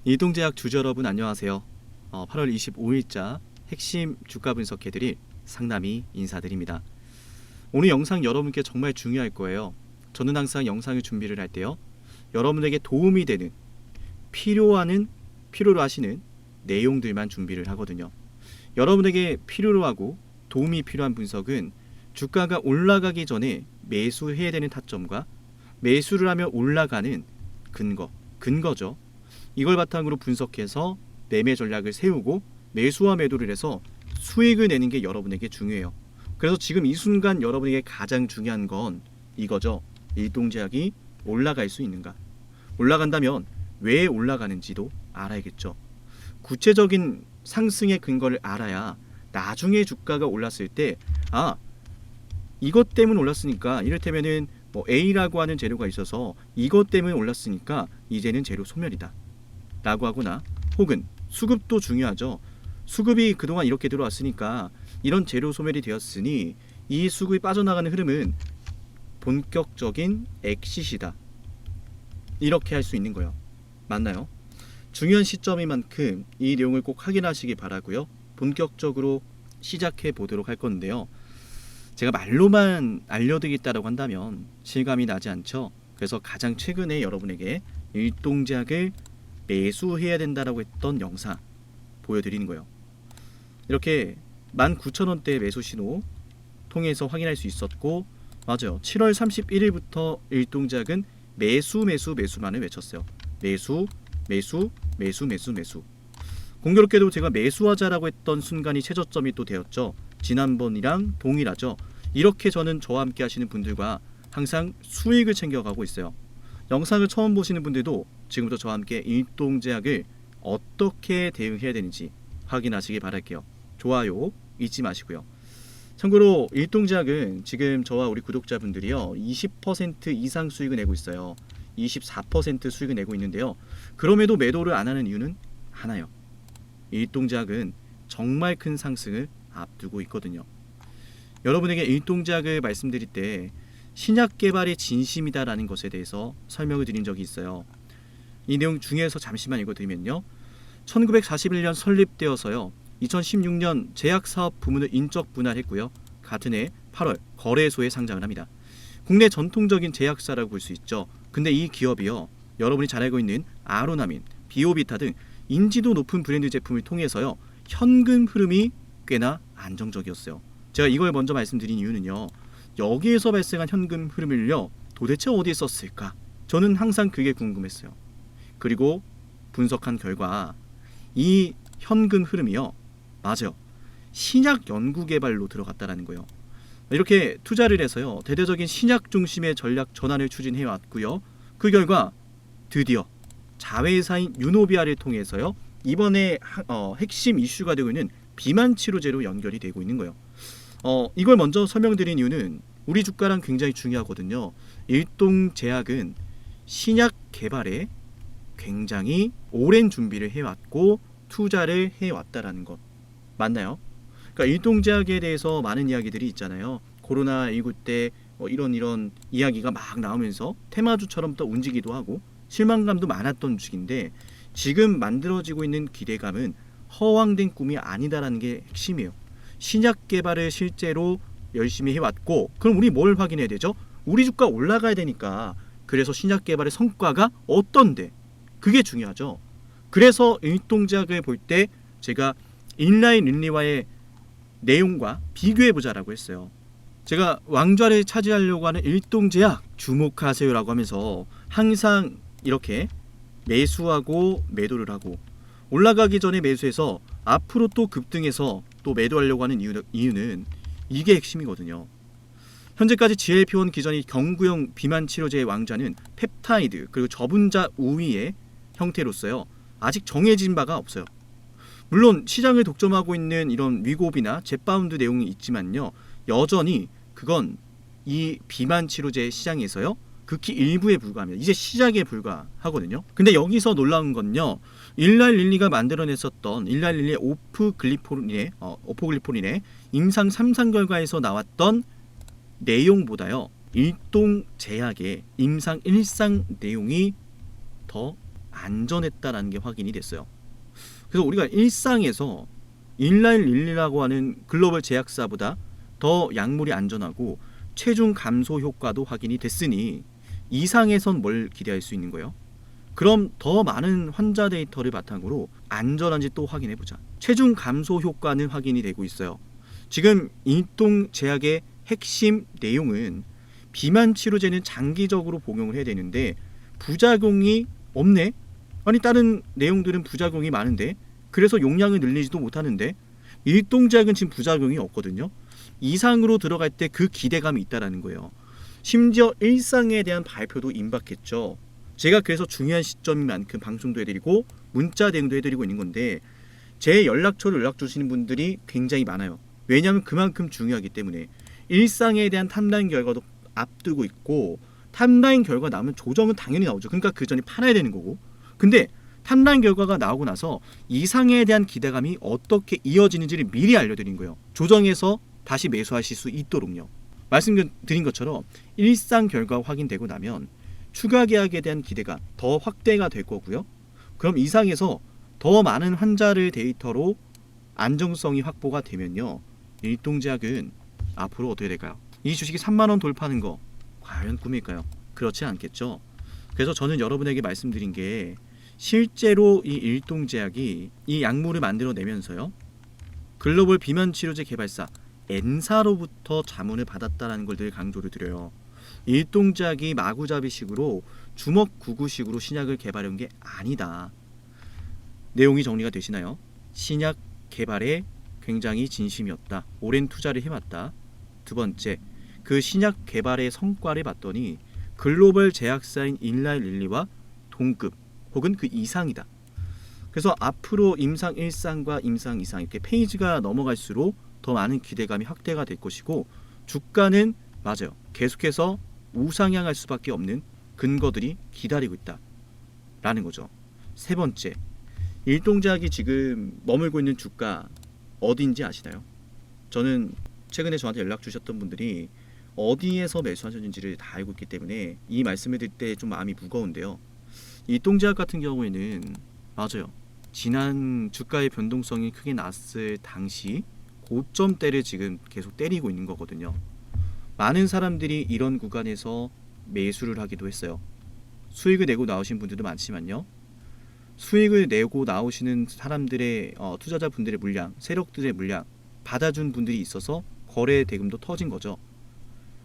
이동제약 주주 여러분 안녕하세요. 8월 25일자 핵심 주가 분석해드릴 상남이 인사드립니다. 오늘 영상 여러분께 정말 중요할 거예요. 저는 항상 영상을 준비를 할 때요, 여러분에게 도움이 되는 필요로 하시는 내용들만 준비를 하거든요. 여러분에게 필요로 하고 도움이 필요한 분석은 주가가 올라가기 전에 매수해야 되는 타점과 매수를 하면 올라가는 근거죠. 이걸 바탕으로 분석해서 매매 전략을 세우고 매수와 매도를 해서 수익을 내는 게 여러분에게 중요해요. 그래서 지금 이 순간 여러분에게 가장 중요한 건 이거죠. 일동제약이 올라갈 수 있는가? 올라간다면 왜 올라가는지도 알아야겠죠. 구체적인 상승의 근거를 알아야 나중에 주가가 올랐을 때 이것 때문에 올랐으니까, 이를테면은 A라고 하는 재료가 있어서 이것 때문에 올랐으니까 이제는 재료 소멸이다 라고 하거나, 혹은 수급도 중요하죠. 수급이 그동안 이렇게 들어왔으니까 이런 재료 소멸이 되었으니 이 수급이 빠져나가는 흐름은 본격적인 엑시시다, 이렇게 할 수 있는 거예요. 맞나요? 중요한 시점인 만큼 이 내용을 꼭 확인하시기 바라고요. 본격적으로 시작해 보도록 할 건데요, 제가 말로만 알려드리겠다라고 한다면 실감이 나지 않죠. 그래서 가장 최근에 여러분에게 일동제약을 매수해야 된다라고 했던 영상 보여드리는 거예요. 이렇게 19,000원대 매수 신호 통해서 확인할 수 있었고, 맞아요, 7월 31일부터 일동제약은 매수만을 외쳤어요. 매수. 공교롭게도 제가 매수하자라고 했던 순간이 최저점이 또 되었죠. 지난번이랑 동일하죠. 이렇게 저는 저와 함께 하시는 분들과 항상 수익을 챙겨가고 있어요. 영상을 처음 보시는 분들도 지금부터 저와 함께 일동제약을 어떻게 대응해야 되는지 확인하시기 바랄게요. 좋아요 잊지 마시고요. 참고로 일동제약은 지금 저와 우리 구독자분들이요 20% 이상 수익을 내고 있어요. 24% 수익을 내고 있는데요, 그럼에도 매도를 안 하는 이유는 하나요. 일동제약은 정말 큰 상승을 앞두고 있거든요. 여러분에게 일동제약을 말씀드릴 때 신약 개발의 진심이다라는 것에 대해서 설명을 드린 적이 있어요. 이 내용 중에서 잠시만 읽어드리면요, 1941년 설립되어서요 2016년 제약사업 부문을 인적 분할했고요, 같은 해 8월 거래소에 상장을 합니다. 국내 전통적인 제약사라고 볼 수 있죠. 근데 이 기업이요, 여러분이 잘 알고 있는 아로나민, 비오비타 등 인지도 높은 브랜드 제품을 통해서요 현금 흐름이 꽤나 안정적이었어요. 제가 이걸 먼저 말씀드린 이유는요, 여기에서 발생한 현금 흐름을요 도대체 어디에 썼을까? 저는 항상 그게 궁금했어요. 그리고 분석한 결과 이 현금 흐름이요, 맞아요, 신약 연구 개발로 들어갔다라는 거예요. 이렇게 투자를 해서요 대대적인 신약 중심의 전략 전환을 추진해 왔고요, 그 결과 드디어 자회사인 유노비아를 통해서요 이번에 핵심 이슈가 되고 있는 비만 치료제로 연결이 되고 있는 거예요. 이걸 먼저 설명드린 이유는 우리 주가랑 굉장히 중요하거든요. 일동제약은 신약 개발에 굉장히 오랜 준비를 해왔고 투자를 해왔다라는 것 맞나요? 그러니까 일동제약에 대해서 많은 이야기들이 있잖아요. 코로나19 때 이런 이야기가 막 나오면서 테마주처럼 또 움직이기도 하고 실망감도 많았던 주식인데, 지금 만들어지고 있는 기대감은 허황된 꿈이 아니다라는 게 핵심이에요. 신약 개발을 실제로 열심히 해왔고, 그럼 우리 뭘 확인해야 되죠? 우리 주가 올라가야 되니까. 그래서 신약 개발의 성과가 어떤데, 그게 중요하죠. 그래서 일동제약을 볼 때 제가 인라이 릴리와의 내용과 비교해보자라고 했어요. 제가 왕좌를 차지하려고 하는 일동제약 주목하세요라고 하면서 항상 이렇게 매수하고 매도를 하고, 올라가기 전에 매수해서 앞으로 또 급등해서 또 매도하려고 하는 이유는 이게 핵심이거든요. 현재까지 GLP-1 기전이 경구용 비만 치료제의 왕좌는 펩타이드 그리고 저분자 우위의 형태로서요 아직 정해진 바가 없어요. 물론 시장을 독점하고 있는 이런 위고비나 젯바운드 내용이 있지만요, 여전히 그건 이 비만 치료제 시장에서요 극히 일부에 불과합니다. 이제 시작에 불과하거든요. 근데 여기서 놀라운 건요, 일라이 릴리가 만들어냈었던 일라이 릴리의 오포글리포린의 임상 3상 결과에서 나왔던 내용보다요 일동제약의 임상 1상 내용이 더 안전했다라는 게 확인이 됐어요. 그래서 우리가 일상에서 일라일릴리라고 하는 글로벌 제약사보다 더 약물이 안전하고 체중 감소 효과도 확인이 됐으니 이상에선 뭘 기대할 수 있는 거예요? 그럼 더 많은 환자 데이터를 바탕으로 안전한지 또 확인해보자. 체중 감소 효과는 확인이 되고 있어요. 지금 일동제약의 핵심 내용은 비만 치료제는 장기적으로 복용을 해야 되는데 부작용이 없네? 아니 다른 내용들은 부작용이 많은데 그래서 용량을 늘리지도 못하는데 일동제약은 지금 부작용이 없거든요. 이상으로 들어갈 때 그 기대감이 있다라는 거예요. 심지어 일상에 대한 발표도 임박했죠. 제가 그래서 중요한 시점인 만큼 방송도 해드리고 문자 대응도 해드리고 있는 건데 제 연락처를 연락 주시는 분들이 굉장히 많아요. 왜냐하면 그만큼 중요하기 때문에 일상에 대한 탑라인 결과도 앞두고 있고 탑라인 결과 나오면 조정은 당연히 나오죠. 그러니까 그 전에 팔아야 되는 거고. 근데 탑라인 결과가 나오고 나서 이상에 대한 기대감이 어떻게 이어지는지를 미리 알려드린 거예요. 조정해서 다시 매수하실 수 있도록요. 말씀드린 것처럼 일상 결과가 확인되고 나면 추가 계약에 대한 기대가 더 확대가 될 거고요. 그럼 이상에서 더 많은 환자를 데이터로 안정성이 확보가 되면요. 일동제약은 앞으로 어떻게 될까요? 이 주식이 3만 원 돌파하는 거 과연 꿈일까요? 그렇지 않겠죠. 그래서 저는 여러분에게 말씀드린 게 실제로 이 일동제약이 이 약물을 만들어내면서요. 글로벌 비만 치료제 개발사 엔사로부터 자문을 받았다는 걸 늘 강조를 드려요. 일동제약이 마구잡이식으로 주먹구구식으로 신약을 개발한 게 아니다. 내용이 정리가 되시나요? 신약 개발에 굉장히 진심이었다. 오랜 투자를 해왔다. 두 번째, 그 신약 개발의 성과를 봤더니 글로벌 제약사인 일라일릴리와 동급 혹은 그 이상이다. 그래서 앞으로 임상 1상과 임상 2상 이렇게 페이지가 넘어갈수록 더 많은 기대감이 확대가 될 것이고 주가는 맞아요. 계속해서 우상향할 수밖에 없는 근거들이 기다리고 있다라는 거죠. 세 번째, 일동제약이 지금 머물고 있는 주가 어디인지 아시나요? 저는 최근에 저한테 연락 주셨던 분들이 어디에서 매수하셨는지를 다 알고 있기 때문에 이 말씀을 드릴 때 좀 마음이 무거운데요. 일동제약 같은 경우에는 맞아요. 지난 주가의 변동성이 크게 났을 당시 고점대를 지금 계속 때리고 있는 거거든요. 많은 사람들이 이런 구간에서 매수를 하기도 했어요. 수익을 내고 나오신 분들도 많지만요. 수익을 내고 나오시는 사람들의 투자자분들의 물량, 세력들의 물량 받아준 분들이 있어서 거래 대금도 터진 거죠.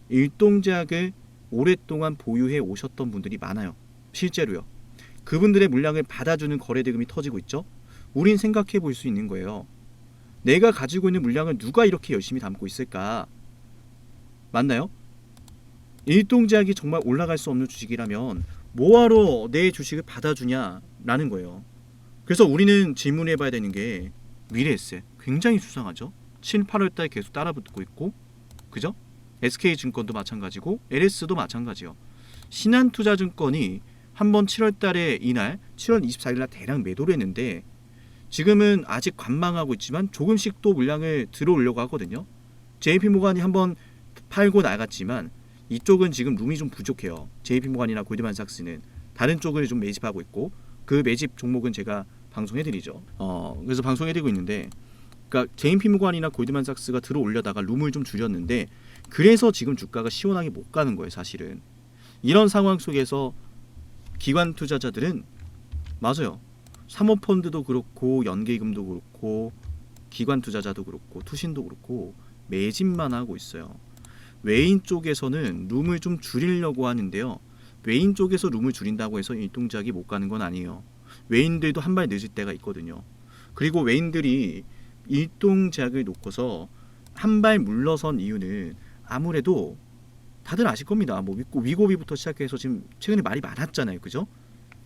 일동제약을 오랫동안 보유해 오셨던 분들이 많아요. 실제로요. 그분들의 물량을 받아주는 거래 대금이 터지고 있죠. 우린 생각해 볼 수 있는 거예요. 내가 가지고 있는 물량을 누가 이렇게 열심히 담고 있을까? 맞나요? 일동제약이 정말 올라갈 수 없는 주식이라면 뭐하러 내 주식을 받아주냐라는 거예요. 그래서 우리는 질문해 봐야 되는 게 미래에셋 굉장히 수상하죠. 7, 8월달 계속 따라붙고 있고 그죠? SK증권도 마찬가지고 LS도 마찬가지요. 신한투자증권이 한번 7월달에 이날 7월 24일날 대량 매도를 했는데 지금은 아직 관망하고 있지만 조금씩 또 물량을 들어오려고 하거든요. JP모간이 한번 팔고 나갔지만 이쪽은 지금 룸이 좀 부족해요. JP모간이나 골드만삭스는 다른 쪽을 좀 매집하고 있고 그 매집 종목은 제가 방송해드리죠. 그래서 방송해드리고 있는데 그러니까 JP모간이나 골드만삭스가 들어올려다가 룸을 좀 줄였는데 그래서 지금 주가가 시원하게 못 가는 거예요. 사실은 이런 상황 속에서 기관 투자자들은 맞아요. 사모펀드도 그렇고 연계금도 그렇고 기관 투자자도 그렇고 투신도 그렇고 매집만 하고 있어요. 외인 쪽에서는 룸을 좀 줄이려고 하는데요. 외인 쪽에서 룸을 줄인다고 해서 일동제약이 못 가는 건 아니에요. 외인들도 한 발 늦을 때가 있거든요. 그리고 외인들이 일동제약을 놓고서 한 발 물러선 이유는 아무래도 다들 아실 겁니다. 뭐 위고비부터 시작해서 지금 최근에 말이 많았잖아요. 그죠?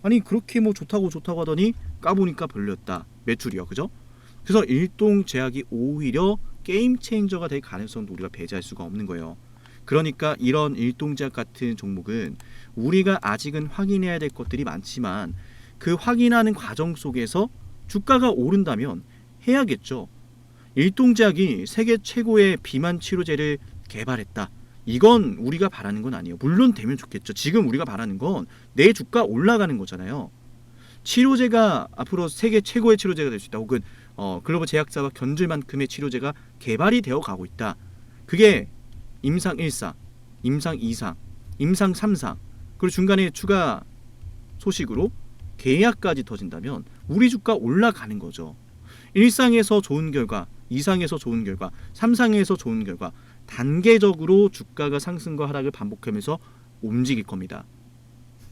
아니 그렇게 뭐 좋다고 하더니 까보니까 별로였다. 매출이요. 그죠? 그래서 일동제약이 오히려 게임 체인저가 될 가능성도 우리가 배제할 수가 없는 거예요. 그러니까 이런 일동제약 같은 종목은 우리가 아직은 확인해야 될 것들이 많지만 그 확인하는 과정 속에서 주가가 오른다면 해야겠죠. 일동제약이 세계 최고의 비만 치료제를 개발했다. 이건 우리가 바라는 건 아니에요. 물론 되면 좋겠죠. 지금 우리가 바라는 건 내 주가 올라가는 거잖아요. 치료제가 앞으로 세계 최고의 치료제가 될 수 있다. 혹은 글로벌 제약사와 견줄 만큼의 치료제가 개발이 되어 가고 있다. 그게 임상 1상, 임상 2상, 임상 3상, 그리고 중간에 추가 소식으로 계약까지 터진다면 우리 주가 올라가는 거죠. 1상에서 좋은 결과, 2상에서 좋은 결과, 3상에서 좋은 결과 단계적으로 주가가 상승과 하락을 반복하면서 움직일 겁니다.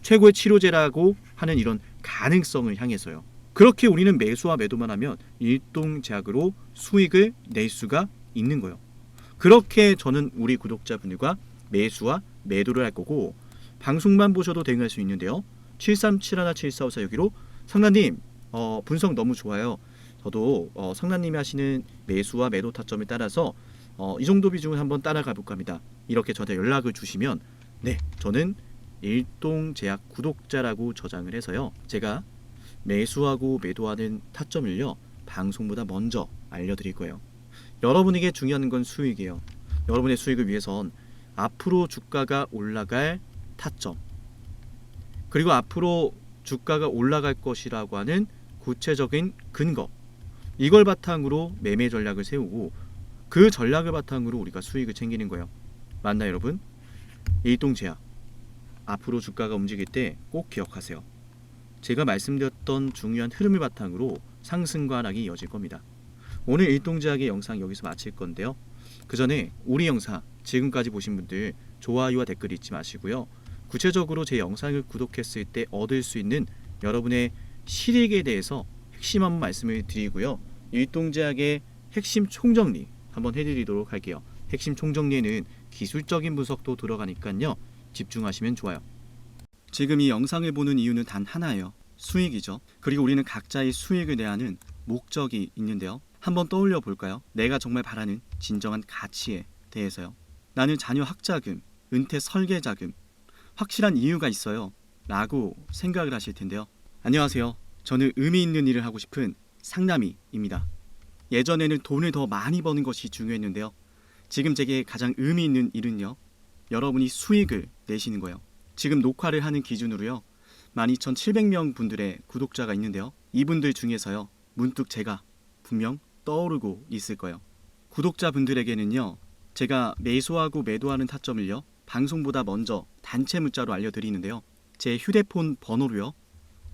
최고의 치료제라고 하는 이런 가능성을 향해서요. 그렇게 우리는 매수와 매도만 하면 일동제약으로 수익을 낼 수가 있는 거예요. 그렇게 저는 우리 구독자분들과 매수와 매도를 할 거고, 방송만 보셔도 대응할 수 있는데요. 7371745 여기로 성남님 분석 너무 좋아요. 저도 성남님이 하시는 매수와 매도 타점에 따라서 이 정도 비중을 한번 따라가 볼까 합니다. 이렇게 저한테 연락을 주시면 네, 저는 일동제약 구독자라고 저장을 해서요. 제가 매수하고 매도하는 타점을요. 방송보다 먼저 알려드릴 거예요. 여러분에게 중요한 건 수익이에요. 여러분의 수익을 위해선 앞으로 주가가 올라갈 타점, 그리고 앞으로 주가가 올라갈 것이라고 하는 구체적인 근거, 이걸 바탕으로 매매 전략을 세우고 그 전략을 바탕으로 우리가 수익을 챙기는 거예요. 맞나요, 여러분? 일동제약 앞으로 주가가 움직일 때 꼭 기억하세요. 제가 말씀드렸던 중요한 흐름을 바탕으로 상승과 하락이 이어질 겁니다. 오늘 일동제약의 영상 여기서 마칠 건데요. 그 전에 우리 영상 지금까지 보신 분들 좋아요와 댓글 잊지 마시고요. 구체적으로 제 영상을 구독했을 때 얻을 수 있는 여러분의 실익에 대해서 핵심 한번 말씀을 드리고요. 일동제약의 핵심 총정리 한번 해드리도록 할게요. 핵심 총정리에는 기술적인 분석도 들어가니까요. 집중하시면 좋아요. 지금 이 영상을 보는 이유는 단 하나예요. 수익이죠. 그리고 우리는 각자의 수익을 내야 하는 목적이 있는데요. 한번 떠올려 볼까요? 내가 정말 바라는 진정한 가치에 대해서요. 나는 자녀 학자금, 은퇴 설계자금, 확실한 이유가 있어요 라고 생각을 하실 텐데요. 안녕하세요. 저는 의미 있는 일을 하고 싶은 상남이입니다. 예전에는 돈을 더 많이 버는 것이 중요했는데요. 지금 제게 가장 의미 있는 일은요, 여러분이 수익을 내시는 거예요. 지금 녹화를 하는 기준으로요, 12,700명 분들의 구독자가 있는데요. 이분들 중에서요, 문득 제가 분명 떠오르고 있을 거예요. 구독자분들에게는요, 제가 매수하고 매도하는 타점을요, 방송보다 먼저 단체 문자로 알려드리는데요. 제 휴대폰 번호로요,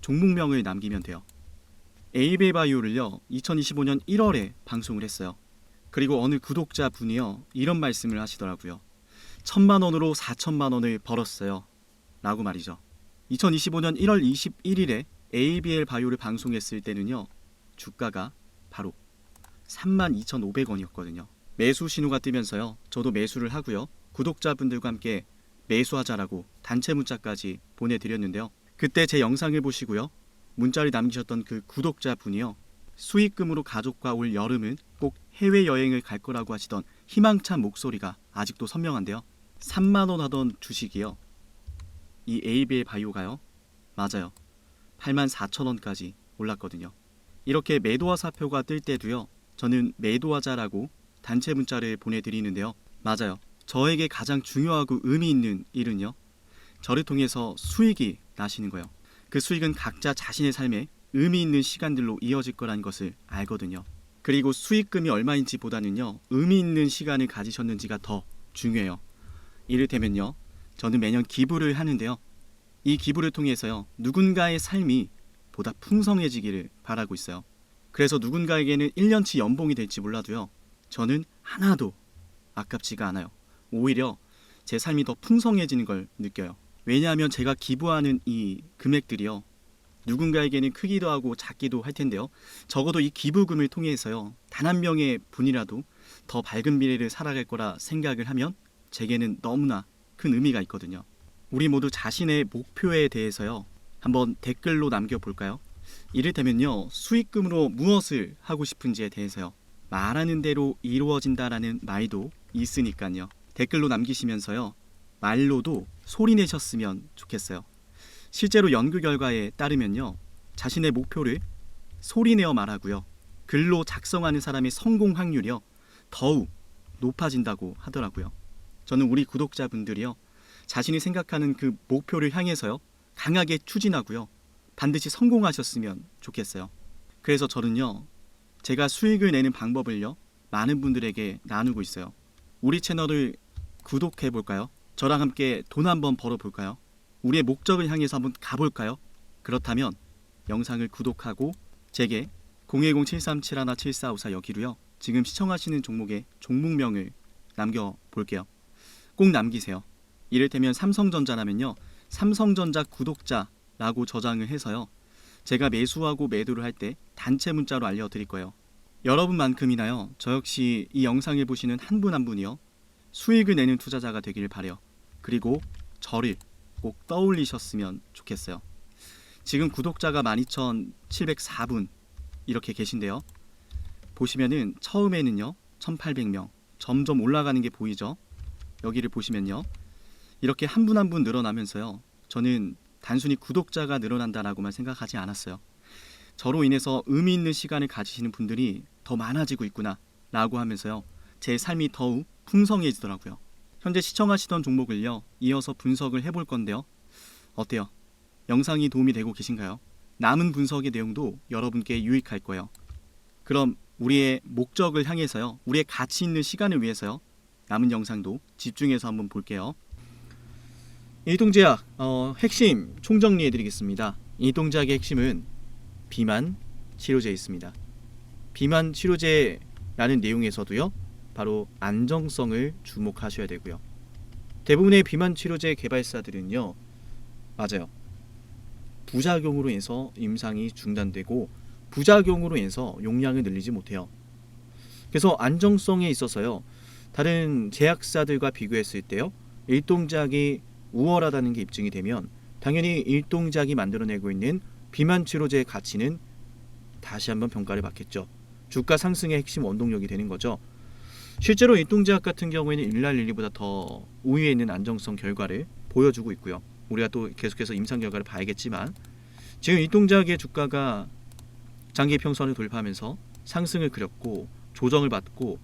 종목명을 남기면 돼요. 에이벨 바이오를요, 2025년 1월에 방송을 했어요. 그리고 어느 구독자분이요, 이런 말씀을 하시더라고요. 1,000만 원으로 4,000만 원을 벌었어요 라고 말이죠. 2025년 1월 21일에 ABL 바이오를 방송했을 때는요, 주가가 바로 32,500원이었거든요. 매수 신호가 뜨면서요, 저도 매수를 하고요, 구독자분들과 함께 매수하자라고 단체 문자까지 보내드렸는데요. 그때 제 영상을 보시고요, 문자를 남기셨던 그 구독자분이요, 수익금으로 가족과 올 여름은 꼭 해외여행을 갈 거라고 하시던 희망찬 목소리가 아직도 선명한데요. 3만원 하던 주식이요, 이 ABL 바이오가요, 맞아요, 84,000원까지 올랐거든요. 이렇게 매도와 사표가 뜰 때도요, 저는 매도하자라고 단체 문자를 보내드리는데요. 맞아요, 저에게 가장 중요하고 의미 있는 일은요, 저를 통해서 수익이 나시는 거예요. 그 수익은 각자 자신의 삶에 의미 있는 시간들로 이어질 거라는 것을 알거든요. 그리고 수익금이 얼마인지 보다는요, 의미 있는 시간을 가지셨는지가 더 중요해요. 이를테면요, 저는 매년 기부를 하는데요, 이 기부를 통해서요, 누군가의 삶이 보다 풍성해지기를 바라고 있어요. 그래서 누군가에게는 1년치 연봉이 될지 몰라도요, 저는 하나도 아깝지가 않아요. 오히려 제 삶이 더 풍성해지는 걸 느껴요. 왜냐하면 제가 기부하는 이 금액들이요, 누군가에게는 크기도 하고 작기도 할 텐데요, 적어도 이 기부금을 통해서요, 단 한 명의 분이라도 더 밝은 미래를 살아갈 거라 생각을 하면 제게는 너무나 큰 의미가 있거든요. 우리 모두 자신의 목표에 대해서요, 한번 댓글로 남겨볼까요? 이를테면요, 수익금으로 무엇을 하고 싶은지에 대해서요, 말하는 대로 이루어진다라는 말도 있으니까요. 댓글로 남기시면서요, 말로도 소리 내셨으면 좋겠어요. 실제로 연구 결과에 따르면요, 자신의 목표를 소리내어 말하고요, 글로 작성하는 사람의 성공 확률이요, 더욱 높아진다고 하더라고요. 저는 우리 구독자분들이요, 자신이 생각하는 그 목표를 향해서요, 강하게 추진하고요, 반드시 성공하셨으면 좋겠어요. 그래서 저는요, 제가 수익을 내는 방법을요, 많은 분들에게 나누고 있어요. 우리 채널을 구독해 볼까요? 저랑 함께 돈 한번 벌어 볼까요? 우리의 목적을 향해서 한번 가볼까요? 그렇다면 영상을 구독하고 제게 010-7371-7454 여기로요, 지금 시청하시는 종목의 종목명을 남겨볼게요. 꼭 남기세요. 이를테면 삼성전자라면요, 삼성전자 구독자라고 저장을 해서요, 제가 매수하고 매도를 할 때 단체 문자로 알려드릴 거예요. 여러분만큼이나요, 저 역시 이 영상을 보시는 한 분 한 분이요, 수익을 내는 투자자가 되기를 바라요. 그리고 저를 꼭 떠올리셨으면 좋겠어요. 지금 구독자가 12,704분 이렇게 계신데요. 보시면은 처음에는요 1,800명 점점 올라가는 게 보이죠. 여기를 보시면요, 이렇게 한 분 한 분 늘어나면서요, 저는 단순히 구독자가 늘어난다라고만 생각하지 않았어요. 저로 인해서 의미 있는 시간을 가지시는 분들이 더 많아지고 있구나 라고 하면서요, 제 삶이 더욱 풍성해지더라고요. 현재 시청하시던 종목을요, 이어서 분석을 해볼 건데요, 어때요? 영상이 도움이 되고 계신가요? 남은 분석의 내용도 여러분께 유익할 거예요. 그럼 우리의 목적을 향해서요, 우리의 가치 있는 시간을 위해서요, 남은 영상도 집중해서 한번 볼게요. 이동제약 핵심 총정리해 드리겠습니다. 이동제약의 핵심은 비만 치료제에 있습니다. 비만 치료제라는 내용에서도요, 바로 안정성을 주목하셔야 되고요. 대부분의 비만 치료제 개발사들은요, 맞아요, 부작용으로 인해서 임상이 중단되고 부작용으로 인해서 용량을 늘리지 못해요. 그래서 안정성에 있어서요, 다른 제약사들과 비교했을 때요, 일동작이 우월하다는 게 입증이 되면 당연히 일동작이 만들어내고 있는 비만 치료제의 가치는 다시 한번 평가를 받겠죠. 주가 상승의 핵심 원동력이 되는 거죠. 실제로 일동제약 같은 경우에는 일랄일리보다 더 우위에 있는 안정성 결과를 보여주고 있고요. 우리가 또 계속해서 임상 결과를 봐야겠지만, 지금 일동제약의 주가가 장기 평선을 돌파하면서 상승을 그렸고 조정을 받고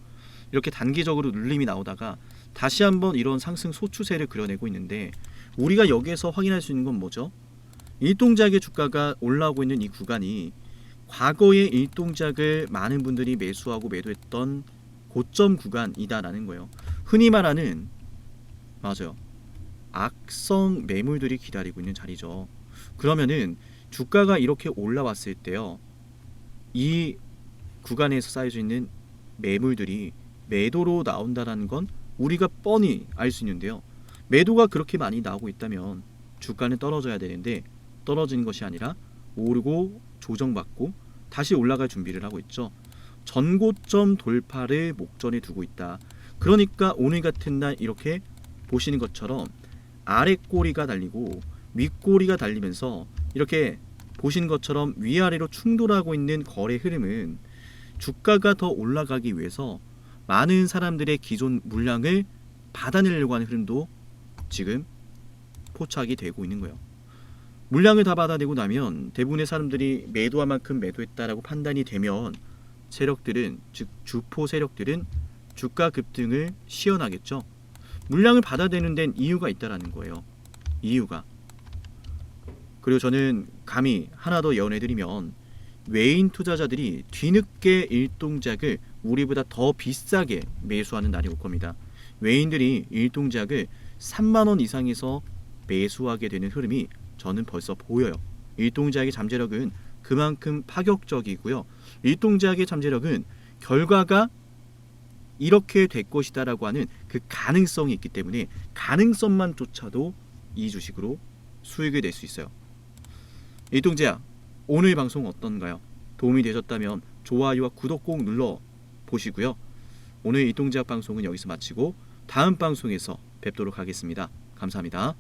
이렇게 단기적으로 눌림이 나오다가 다시 한번 이런 상승 소추세를 그려내고 있는데, 우리가 여기에서 확인할 수 있는 건 뭐죠? 일동작의 주가가 올라오고 있는 이 구간이 과거의 일동작을 많은 분들이 매수하고 매도했던 고점 구간이다라는 거예요. 흔히 말하는, 맞아요, 악성 매물들이 기다리고 있는 자리죠. 그러면은 주가가 이렇게 올라왔을 때요, 이 구간에서 쌓여져 있는 매물들이 매도로 나온다라는 건 우리가 뻔히 알 수 있는데요, 매도가 그렇게 많이 나오고 있다면 주가는 떨어져야 되는데 떨어지는 것이 아니라 오르고 조정받고 다시 올라갈 준비를 하고 있죠. 전고점 돌파를 목전에 두고 있다. 그러니까 오늘 같은 날 이렇게 보시는 것처럼 아래 꼬리가 달리고 윗꼬리가 달리면서 이렇게 보시는 것처럼 위아래로 충돌하고 있는 거래 흐름은 주가가 더 올라가기 위해서 많은 사람들의 기존 물량을 받아내려고 하는 흐름도 지금 포착이 되고 있는 거예요. 물량을 다 받아내고 나면 대부분의 사람들이 매도한 만큼 매도했다라고 판단이 되면 세력들은, 즉 주포 세력들은 주가 급등을 시연하겠죠. 물량을 받아내는 데는 이유가 있다라는 거예요. 이유가. 그리고 저는 감히 하나 더 예언해드리면, 외인 투자자들이 뒤늦게 일동작을 우리보다 더 비싸게 매수하는 날이 올 겁니다. 외인들이 일동작을 3만원 이상에서 매수하게 되는 흐름이 저는 벌써 보여요. 일동작의 잠재력은 그만큼 파격적이고요, 일동작의 잠재력은 결과가 이렇게 될 것이다 라고 하는 그 가능성이 있기 때문에 가능성만 쫓아도 이 주식으로 수익을 낼 수 있어요. 일동제약, 오늘 방송 어떤가요? 도움이 되셨다면 좋아요와 구독 꼭 눌러 보시고요. 오늘 일동제약 방송은 여기서 마치고 다음 방송에서 뵙도록 하겠습니다. 감사합니다.